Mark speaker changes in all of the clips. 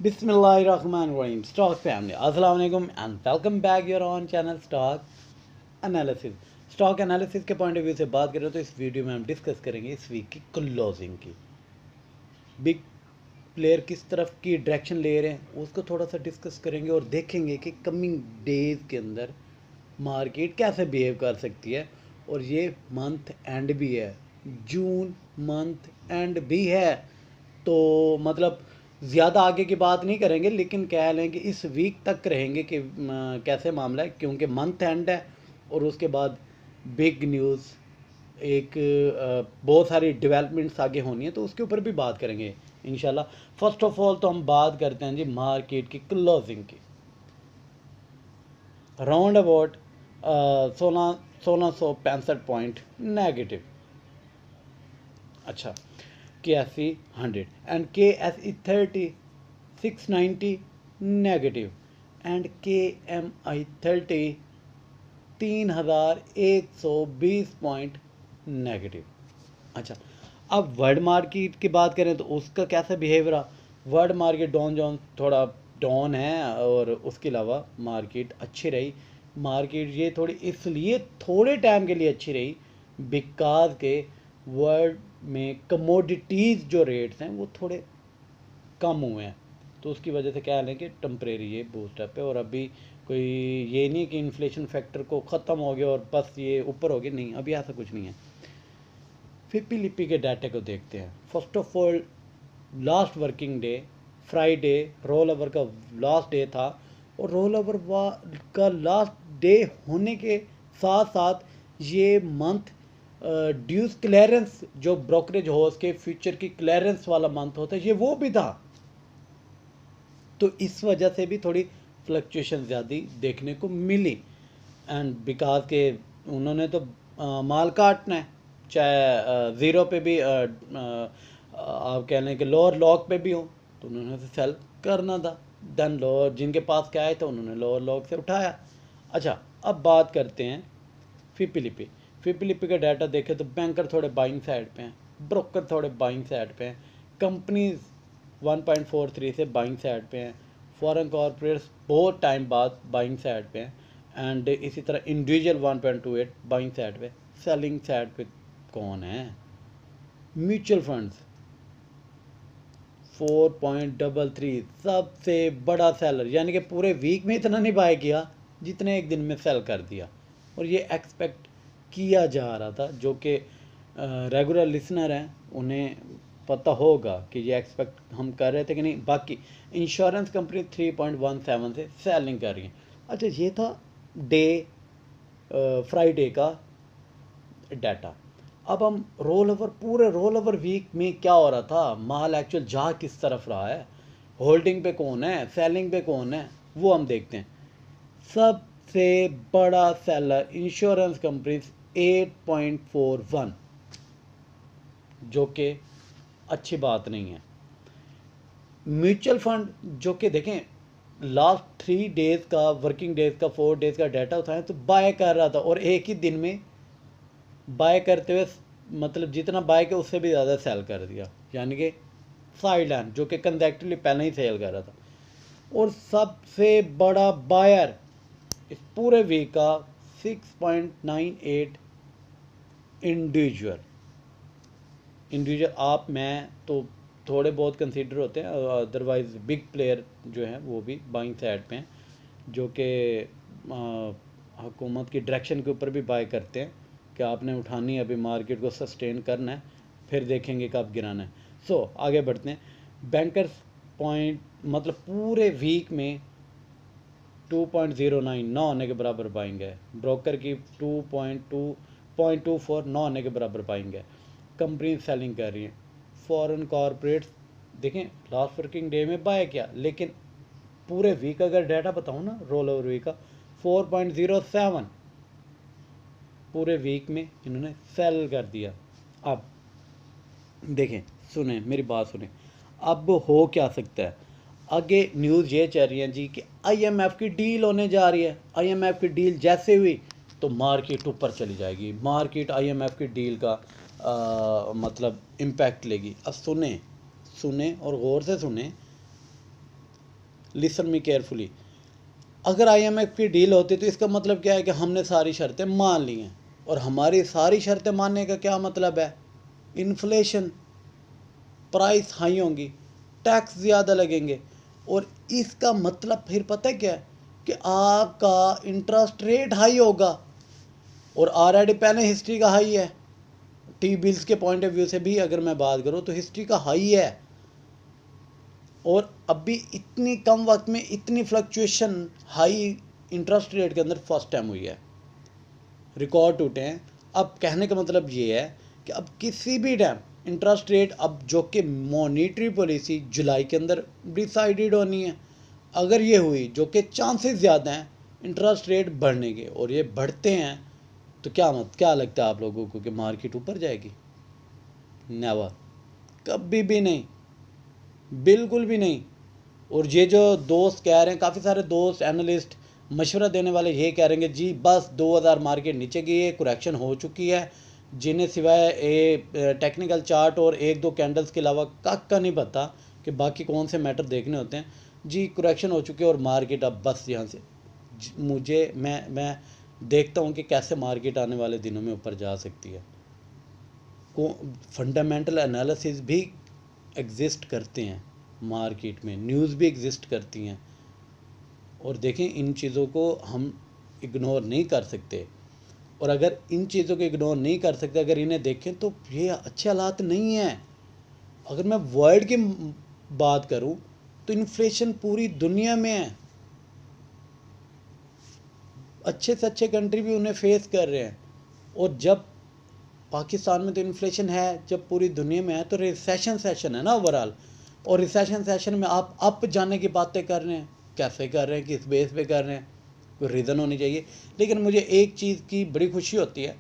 Speaker 1: बिस्मिल्लाहिर्रहमानिर्रहीम stock family अस्सलाम वालेकुम and welcome back your on channel stock analysis. Stock analysis के पॉइंट ऑफ व्यू से बात करें तो इस वीडियो में हम डिस्कस करेंगे इस वीक की क्लोजिंग की। बिग प्लेयर किस तरफ की डायरेक्शन ले रहे हैं उसको थोड़ा सा डिस्कस करेंगे और देखेंगे कि कमिंग डेज के अंदर मार्केट कैसे बिहेव कर सकती है। और ये मंथ एंड भी है, जून मंथ एंड भी है, तो मतलब ज़्यादा आगे की बात नहीं करेंगे, लेकिन कह लें कि इस वीक तक रहेंगे कि कैसे मामला है, क्योंकि मंथ एंड है और उसके बाद बिग न्यूज़ एक बहुत सारी डेवलपमेंट्स आगे होनी है, तो उसके ऊपर भी बात करेंगे इंशाल्लाह। फर्स्ट ऑफ ऑल तो हम बात करते हैं जी मार्केट की क्लोजिंग की। Round about 1665 point negative. अच्छा, के एस सी 100 एंड के एस ई 30 690 नेगेटिव एंड के एम आई 30 3120 पॉइंट नेगेटिव। अच्छा, अब वर्ल्ड मार्केट की बात करें तो उसका कैसा बिहेव रहा। वर्ल्ड मार्केट डाउन जोन थोड़ा डाउन है और उसके अलावा मार्केट अच्छी रही। मार्केट ये थोड़ी इसलिए थोड़े टाइम के लिए अच्छी रही बिकॉज के वर्ल्ड में कमोडिटीज़ जो रेट्स हैं वो थोड़े कम हुए हैं, तो उसकी वजह से क्या है कि टेम्परेरी ये बूस्टअप है। और अभी कोई ये नहीं कि इन्फ्लेशन फैक्टर को ख़त्म हो गया और बस ये ऊपर हो गया, नहीं, अभी ऐसा कुछ नहीं है। फिपी लिपी के डाटे को देखते हैं। First of all last working day Friday roll over का लास्ट डे था, और रोल ओवर का लास्ट डे होने के साथ साथ ये मंथ ड्यूस क्लियरेंस जो ब्रोकरेज हाउस के फ्यूचर की क्लियरेंस वाला मंथ होता है, ये वो भी था, तो इस वजह से भी थोड़ी फ्लक्चुएशन ज़्यादा देखने को मिली। एंड बिकॉज के उन्होंने तो माल काटना है, चाहे ज़ीरो पे भी आप कह लें कि लोअर लॉक पे भी हो, तो उन्होंने तो सेल करना था। देन लोअर जिनके पास क्या आया था उन्होंने लोअर लॉक से उठाया। अच्छा, अब बात करते हैं फिपिलिपी। फिपिलिपी का डाटा देखें तो बैंकर थोड़े बाइंग साइड पे हैं, ब्रोकर थोड़े बाइंग साइड पे हैं, कंपनीज 1.43 से बाइंग साइड पे हैं, फॉरेन कॉरपोरेट्स बहुत टाइम बाद बाइंग साइड पे हैं, एंड इसी तरह इंडिविजुअल 1.28 बाइंग साइड पे। सेलिंग साइड पे कौन है? म्यूचुअल फंड्स 4.33 सबसे बड़ा सेलर, यानी कि पूरे वीक में इतना नहीं बाय किया जितने एक दिन में सेल कर दिया। और ये एक्सपेक्ट किया जा रहा था, जो कि रेगुलर लिसनर हैं उन्हें पता होगा कि ये एक्सपेक्ट हम कर रहे थे कि नहीं। बाकी इंश्योरेंस कंपनी 3.17 से सेलिंग कर रही है। अच्छा, ये था डे फ्राइडे का डाटा। अब हम रोल ओवर, पूरे रोल ओवर वीक में क्या हो रहा था, माल एक्चुअल जा किस तरफ रहा है, होल्डिंग पे कौन है, सेलिंग पे कौन है, वो हम देखते हैं। सबसे बड़ा सेलर इंश्योरेंस कंपनीज 8.41, जो कि अच्छी बात नहीं है। म्यूचुअल फंड जो कि देखें लास्ट 3 डेज का वर्किंग डेज का 4 डेज का डाटा उठाएं तो बाय कर रहा था, और एक ही दिन में बाय करते हुए मतलब जितना बाय किया उससे भी ज़्यादा सेल कर दिया, यानी कि साइड लाइन जो कि कंजेक्टिवली पहले ही सेल कर रहा था। और सबसे बड़ा बायर इस पूरे वीक का 6.98 इंडिविजुअल। आप मैं तो थोड़े बहुत कंसीडर होते हैं, अदरवाइज बिग प्लेयर जो हैं वो भी बाइंग साइड पे हैं, जो कि हुकूमत की डायरेक्शन के ऊपर भी बाय करते हैं कि आपने उठानी है, अभी मार्केट को सस्टेन करना है, फिर देखेंगे कब गिराना है। सो आगे बढ़ते हैं। बैंकर्स पॉइंट मतलब पूरे वीक में 2.09 ना होने के बराबर बाइंग है। ब्रोकर की 2.24 ना होने के बराबर बाइंग है। कंपनी सेलिंग कर रही है। फॉरेन कॉरपोरेट्स देखें लास्ट वर्किंग डे में बाय किया, लेकिन पूरे वीक अगर डाटा बताऊँ ना रोल ओवर वीक का 4.07 पूरे वीक में इन्होंने सेल कर दिया। अब देखें, सुने मेरी बात सुने, अब हो क्या सकता है। आगे न्यूज़ ये चल रही है जी कि आईएमएफ की डील होने जा रही है। आईएमएफ की डील जैसे हुई तो मार्केट ऊपर चली जाएगी, मार्केट आईएमएफ की डील का मतलब इम्पैक्ट लेगी। अब सुने सुने और गौर से सुने, लिसन मी केयरफुली, अगर IMF की डील होती तो इसका मतलब क्या है कि हमने सारी शर्तें मान ली हैं, और हमारी सारी शर्तें मानने का क्या मतलब है, इन्फ्लेशन, प्राइस हाई होंगी, टैक्स ज़्यादा लगेंगे, और इसका मतलब फिर पता है क्या है कि आपका इंटरेस्ट रेट हाई होगा, और ऑलरेडी पहले हिस्ट्री का हाई है। टी बिल्स के पॉइंट ऑफ व्यू से भी अगर मैं बात करूँ तो हिस्ट्री का हाई है, और अभी इतनी कम वक्त में इतनी फ्लक्चुएशन हाई इंटरेस्ट रेट के अंदर फर्स्ट टाइम हुई है, रिकॉर्ड टूटे हैं। अब कहने का मतलब ये है कि अब किसी भी टाइम इंटरेस्ट रेट, अब जो कि मॉनेटरी पॉलिसी जुलाई के अंदर डिसाइडेड होनी है, अगर ये हुई, जो कि चांसेस ज़्यादा हैं इंटरेस्ट रेट बढ़ने के, और ये बढ़ते हैं, तो क्या लगता है आप लोगों को कि मार्केट ऊपर जाएगी? नेवर, कभी भी नहीं, बिल्कुल भी नहीं। और ये जो दोस्त कह रहे हैं, काफ़ी सारे दोस्त एनालिस्ट मशवरा देने वाले ये कह रहे हैं जी बस 2000 मार्केट नीचे गई है, कुरेक्शन हो चुकी है, जिन्हें सिवाय टेक्निकल चार्ट और एक दो कैंडल्स के अलावा का नहीं पता कि बाकी कौन से मैटर देखने होते हैं, जी कुरेक्शन हो चुकी है और मार्केट अब बस यहाँ से मैं देखता हूँ कि कैसे मार्केट आने वाले दिनों में ऊपर जा सकती है। फंडामेंटल एनालिसिस भी एग्जिस्ट करते हैं मार्केट में, न्यूज़ भी एग्जिस्ट करती हैं, और देखें इन चीज़ों को हम इग्नोर नहीं कर सकते। और अगर इन चीज़ों को इग्नोर नहीं कर सकते, अगर इन्हें देखें तो ये अच्छे हालात नहीं हैं। अगर मैं वर्ल्ड की बात करूं तो इन्फ्लेशन पूरी दुनिया में है, अच्छे से अच्छे कंट्री भी उन्हें फेस कर रहे हैं, और जब पाकिस्तान में तो इन्फ्लेशन है, जब पूरी दुनिया में है, तो रिसेशन है ना ओवरऑल, और रिसेशन सेशन में आप अप जाने की बातें कर रहे हैं, कैसे कर रहे हैं, किस बेस पे कर रहे हैं, कोई रीज़न होनी चाहिए। लेकिन मुझे एक चीज़ की बड़ी खुशी होती है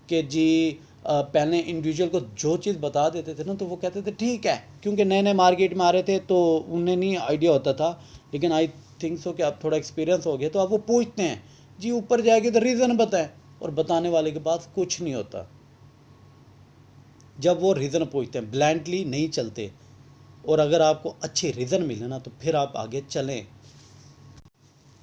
Speaker 1: कि जी पहले इंडिविजुअल को जो चीज़ बता देते थे ना, तो वो कहते थे ठीक है, क्योंकि नए नए मार्केट में आ रहे थे तो उन्हें नहीं आइडिया होता था। लेकिन आई थिंक सो कि अब थोड़ा एक्सपीरियंस हो गया, तो अब वो पूछते हैं जी ऊपर जाएगी तो रीज़न बताएं, और बताने वाले के पास कुछ नहीं होता। जब वो रीज़न पूछते हैं, ब्लाइंडली नहीं चलते, और अगर आपको अच्छे रीज़न मिले ना तो फिर आप आगे चलें।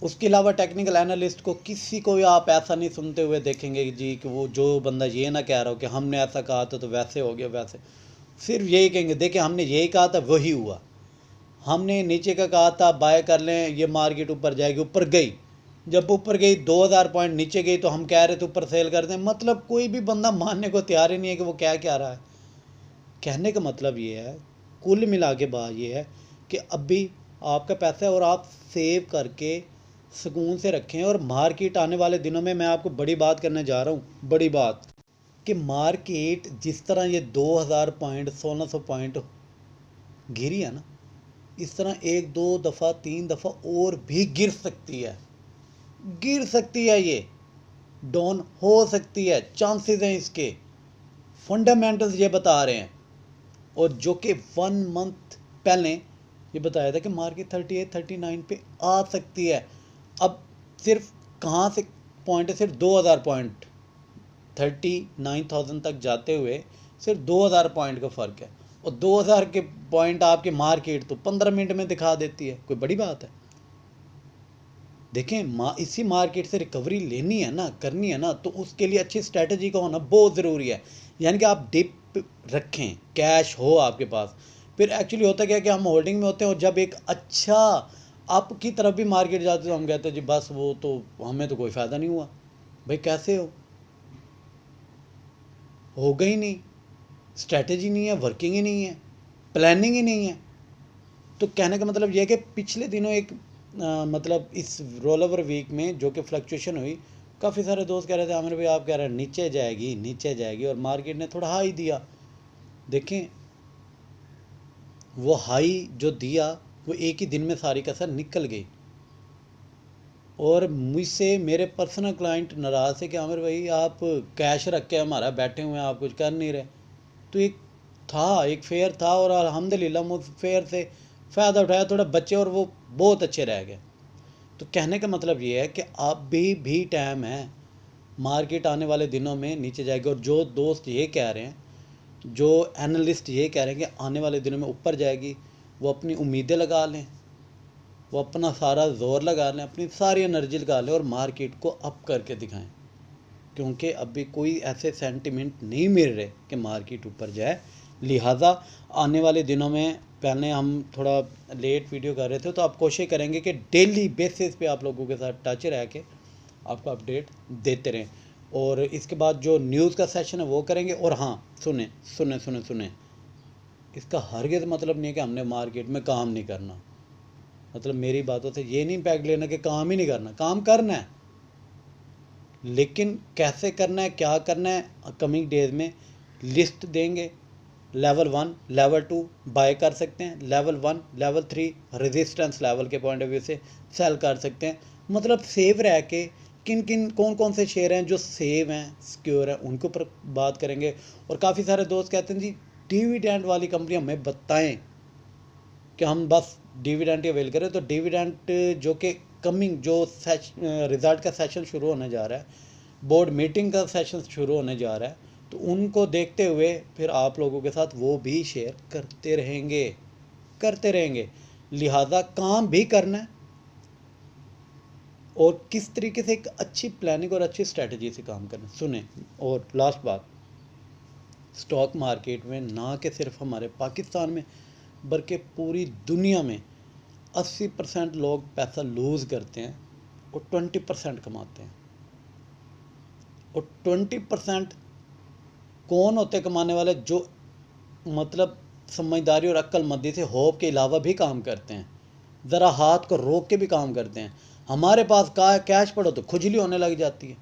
Speaker 1: उसके अलावा टेक्निकल एनालिस्ट को किसी को भी आप ऐसा नहीं सुनते हुए देखेंगे जी कि वो जो बंदा ये ना कह रहा हो कि हमने ऐसा कहा था तो वैसे हो गया वैसे, सिर्फ यही कहेंगे देखिए हमने यही कहा था वही हुआ, हमने नीचे का कहा था बाय कर लें ये मार्केट ऊपर जाएगी, ऊपर गई, जब ऊपर गई 2000 पॉइंट नीचे गई तो हम कह रहे थे ऊपर सेल कर दें। मतलब कोई भी बंदा मानने को तैयार ही नहीं है कि वो क्या रहा है। कहने का मतलब ये है, कुल मिला के बात ये है कि अभी आपका पैसा है और आप सेव करके सुकून से रखें। और मार्केट आने वाले दिनों में मैं आपको बड़ी बात करने जा रहा हूँ, बड़ी बात, कि मार्केट जिस तरह ये 2000 पॉइंट 1600 पॉइंट गिरी है ना, इस तरह एक दो दफ़ा तीन दफ़ा और भी गिर सकती है, गिर सकती है, ये डाउन हो सकती है, चांसेस हैं इसके, फंडामेंटल्स ये बता रहे हैं। और जो कि 1 मंथ पहले ये बताया था कि मार्केट 38 39 पे आ सकती है। अब सिर्फ कहाँ से पॉइंट है, सिर्फ 2000 पॉइंट 39,000 तक जाते हुए सिर्फ 2000 पॉइंट का फ़र्क है, और 2000 के पॉइंट आपके मार्केट तो 15 मिनट में दिखा देती है, कोई बड़ी बात है। देखें इसी मार्केट से रिकवरी लेनी है ना, करनी है ना, तो उसके लिए अच्छी स्ट्रैटेजी का होना बहुत ज़रूरी है। यानी कि आप डिप रखें, कैश हो आपके पास। फिर एक्चुअली होता क्या है कि हम होल्डिंग में होते हैं, और जब एक अच्छा आपकी तरफ भी मार्केट जाती है तो हम कहते हैं जी बस वो तो हमें तो कोई फ़ायदा नहीं हुआ। भाई कैसे होगा ही नहीं, स्ट्रैटेजी नहीं है, वर्किंग ही नहीं है, प्लानिंग ही नहीं है। तो कहने का मतलब यह है कि पिछले दिनों एक मतलब इस रोल ओवर वीक में जो कि फ्लक्चुएशन हुई, काफ़ी सारे दोस्त कह रहे थे आमिर भाई आप कह रहे हैं नीचे जाएगी नीचे जाएगी, और मार्केट ने थोड़ा हाई दिया। देखें वो हाई जो दिया वो एक ही दिन में सारी कसर निकल गई, और मुझसे मेरे पर्सनल क्लाइंट नाराज़ थे कि आमिर भाई आप कैश रख के हमारा बैठे हुए हैं, आप कुछ कर नहीं रहे। तो एक फेयर था, और अल्हम्दुलिल्लाह उस फेयर से फ़ायदा उठाया, थोड़ा बच्चे और वो बहुत अच्छे रह गए। तो कहने का मतलब ये है कि अब भी टाइम है, मार्केट आने वाले दिनों में नीचे जाएगी। और जो दोस्त ये कह रहे हैं, जो एनालिस्ट ये कह रहे हैं कि आने वाले दिनों में ऊपर जाएगी, वो अपनी उम्मीदें लगा लें, वो अपना सारा जोर लगा लें, अपनी सारी एनर्जी लगा लें और मार्केट को अप करके दिखाएं, क्योंकि अभी कोई ऐसे सेंटिमेंट नहीं मिल रहे कि मार्केट ऊपर जाए। लिहाजा आने वाले दिनों में, पहले हम थोड़ा लेट वीडियो कर रहे थे, तो आप कोशिश करेंगे कि डेली बेसिस पे आप लोगों के साथ टच रह के आपको अपडेट देते रहें। और इसके बाद जो न्यूज़ का सेशन है वो करेंगे। और हाँ, सुने सुने सुने सुने, इसका हरगिज़ मतलब नहीं है कि हमने मार्केट में काम नहीं करना। मतलब मेरी बातों से ये नहीं पैग लेना कि काम ही नहीं करना, काम करना है, लेकिन कैसे करना है, क्या करना है, कमिंग डेज में लिस्ट देंगे। लेवल 1 लेवल 2 बाय कर सकते हैं, लेवल 1 लेवल 3 रेजिस्टेंस लेवल के पॉइंट ऑफ व्यू से सेल कर सकते हैं। मतलब सेव रह के किन किन कौन कौन से शेयर हैं जो सेव हैं, सिक्योर हैं, उनको पर बात करेंगे। और काफ़ी सारे दोस्त कहते हैं जी डिविडेंड वाली कंपनी हमें बताएं कि हम बस डिविडेंड ही अवेल करें। तो डिविडेंड जो कि कमिंग जो रिज़ल्ट का सेशन शुरू होने जा रहा है, बोर्ड मीटिंग का सेशन शुरू होने जा रहा है, तो उनको देखते हुए फिर आप लोगों के साथ वो भी शेयर करते रहेंगे। लिहाजा काम भी करना है और किस तरीके से एक अच्छी प्लानिंग और अच्छी स्ट्रेटजी से काम करना है। सुने, और लास्ट बात, स्टॉक मार्केट में ना कि सिर्फ हमारे पाकिस्तान में बल्कि पूरी दुनिया में 80% लोग पैसा लूज़ करते हैं और 20% कमाते हैं। और 20% कौन होते कमाने वाले? जो मतलब समझदारी और अक्लमंदी से होप के अलावा भी काम करते हैं, ज़रा हाथ को रोक के भी काम करते हैं। हमारे पास कैश पड़ो तो खुजली होने लग जाती है।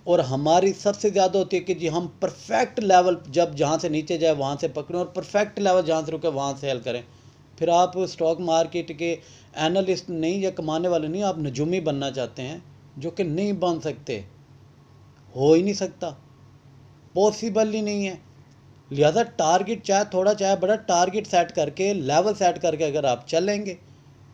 Speaker 1: और हमारी सबसे ज़्यादा होती है कि जी हम परफेक्ट लेवल जब जहाँ से नीचे जाए वहाँ से पकड़ें और परफेक्ट लेवल जहाँ से रुके वहाँ से सेल करें। फिर आप स्टॉक मार्केट के एनालिस्ट नहीं या कमाने वाले नहीं, आप नजूमी बनना चाहते हैं, जो कि नहीं बन सकते, हो ही नहीं सकता, पॉसिबल ही नहीं है। लिहाजा टारगेट चाहे थोड़ा चाहे बड़ा टारगेट सेट करके, लेवल सेट करके अगर आप चलेंगे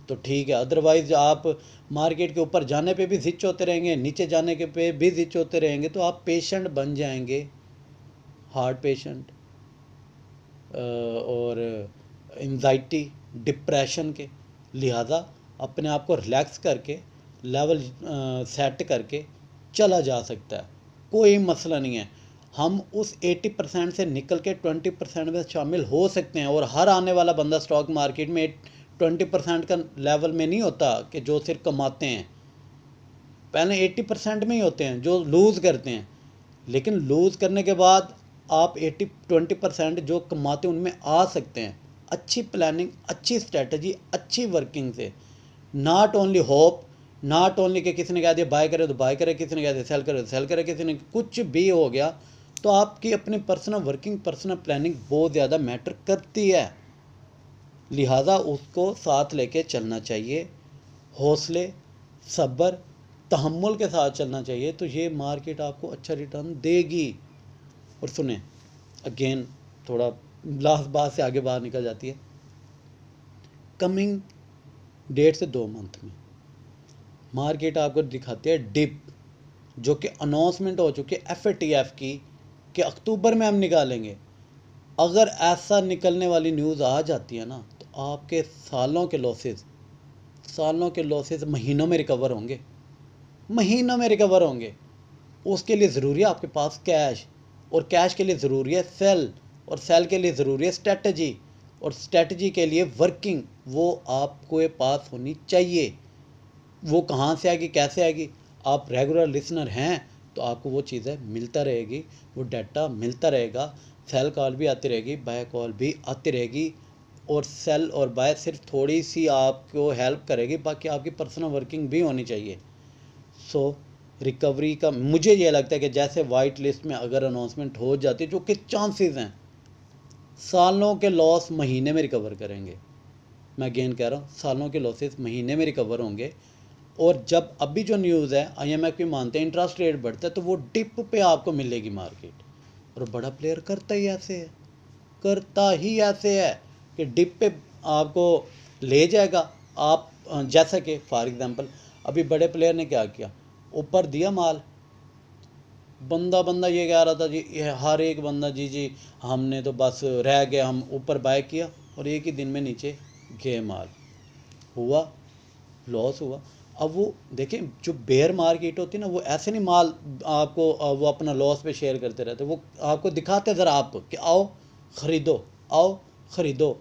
Speaker 1: तो ठीक है। अदरवाइज आप मार्केट के ऊपर जाने पे भी जिच होते रहेंगे, नीचे जाने के पे भी जिच होते रहेंगे, तो आप पेशेंट बन जाएंगे, हार्ट पेशेंट और एंजाइटी डिप्रेशन के। लिहाजा अपने आप को रिलैक्स करके लेवल सेट करके चला जा सकता है, कोई मसला नहीं है। हम उस 80% से निकल के 20% में शामिल हो सकते हैं। और हर आने वाला बंदा स्टॉक मार्केट में 20% का लेवल में नहीं होता कि जो सिर्फ कमाते हैं, पहले 80% में ही होते हैं जो लूज़ करते हैं। लेकिन लूज़ करने के बाद आप 20% जो कमाते हैं उनमें आ सकते हैं, अच्छी प्लानिंग, अच्छी स्ट्रेटजी, अच्छी वर्किंग से। Not only hope, not only कि किसी ने कह दिया बाय करे तो बाय करे, किसी ने कह दिया सेल करे तो सेल करे, किसी ने कुछ भी हो गया, तो आपकी अपनी पर्सनल वर्किंग, पर्सनल प्लानिंग बहुत ज़्यादा मैटर करती है। लिहाजा उसको साथ लेके चलना चाहिए, हौसले, सब्र, तहम्मुल के साथ चलना चाहिए, तो ये मार्केट आपको अच्छा रिटर्न देगी। और सुने, अगेन थोड़ा लास्ट बात से आगे बाहर निकल जाती है, कमिंग 1.5 से 2 मंथ में मार्केट आपको दिखाती है डिप, जो कि अनाउंसमेंट हो चुकी है FATF की कि अक्टूबर में हम निकालेंगे। अगर ऐसा निकलने वाली न्यूज़ आ जाती है ना, तो आपके सालों के लॉसेस महीनों में रिकवर होंगे, महीनों में रिकवर होंगे। उसके लिए ज़रूरी है आपके पास कैश, और कैश के लिए ज़रूरी है सेल, और सेल के लिए ज़रूरी है स्ट्रेटजी, और स्ट्रेटजी के लिए वर्किंग, वो आपको पास होनी चाहिए। वो कहाँ से आएगी, कैसे आएगी? आप रेगुलर लिसनर हैं तो आपको वो चीज़ें मिलता रहेगी, वो डाटा मिलता रहेगा, सेल कॉल भी आती रहेगी, बाय कॉल भी आती रहेगी। और सेल और बाय सिर्फ थोड़ी सी आपको हेल्प करेगी, बाकी आपकी पर्सनल वर्किंग भी होनी चाहिए। सो रिकवरी का मुझे ये लगता है कि जैसे वाइट लिस्ट में अगर अनाउंसमेंट हो जाती है, जो कि चांसेस हैं, सालों के लॉस महीने में रिकवर करेंगे। मैं अगेन कह रहा हूँ, सालों के लॉसेस महीने में रिकवर होंगे। और जब अभी जो न्यूज़ है, IMF भी मानते हैं इंटरेस्ट रेट बढ़ता है, तो वो डिप पे आपको मिलेगी मार्केट। और बड़ा प्लेयर करता ही ऐसे है, करता ही ऐसे है कि डिप पे आपको ले जाएगा। आप जैसा कि फॉर एग्जांपल अभी बड़े प्लेयर ने क्या किया, ऊपर दिया माल, बंदा ये कह रहा था जी, ये हर एक बंदा जी हमने तो बस रह गया, हम ऊपर बाय किया और एक ही दिन में नीचे गए माल। हुआ, लॉस हुआ। अब वो देखें, जो बेयर मार्केट होती है ना, वो ऐसे नहीं माल आपको वो अपना लॉस पे शेयर करते रहते, वो आपको दिखाते ज़रा आपको कि आओ ख़रीदो, आओ ख़रीदो,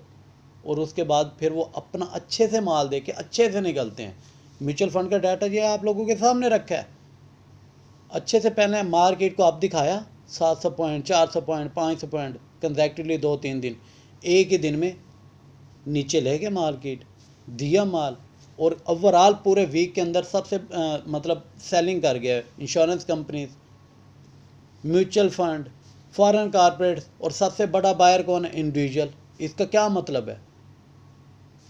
Speaker 1: और उसके बाद फिर वो अपना अच्छे से माल दे के अच्छे से निकलते हैं। म्यूचुअल फंड का डाटा ये आप लोगों के सामने रखा है। अच्छे से पहले मार्केट को आप दिखाया 700 पॉइंट, 400 पॉइंट, 500 पॉइंट कंसेक्टिवली 2-3 दिन, एक ही दिन में नीचे ले गए मार्केट, दिया माल, और ओवरऑल पूरे वीक के अंदर सबसे मतलब सेलिंग कर गया insurance companies, mutual fund, foreign corporates, और सबसे बड़ा बायर कौन है? इंडिविजुअल। इसका क्या मतलब है?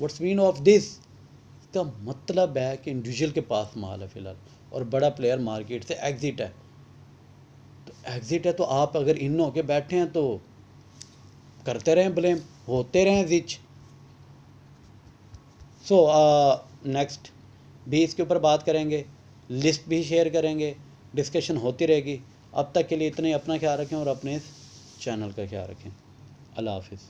Speaker 1: What's mean of this? इसका मतलब है कि इंडिविजुअल के पास माल है फ़िलहाल, और बड़ा प्लेयर मार्केट से एग्जिट है। तो एग्जिट है तो आप अगर इन होके बैठे हैं तो करते रहें ब्लेम, होते रहें जिच। सो नेक्स्ट भी इसके ऊपर बात करेंगे, लिस्ट भी शेयर करेंगे, डिस्कशन होती रहेगी। अब तक के लिए इतना ही। अपना ख्याल रखें और अपने इस चैनल का ख्याल रखें। अल्लाह हाफिज़।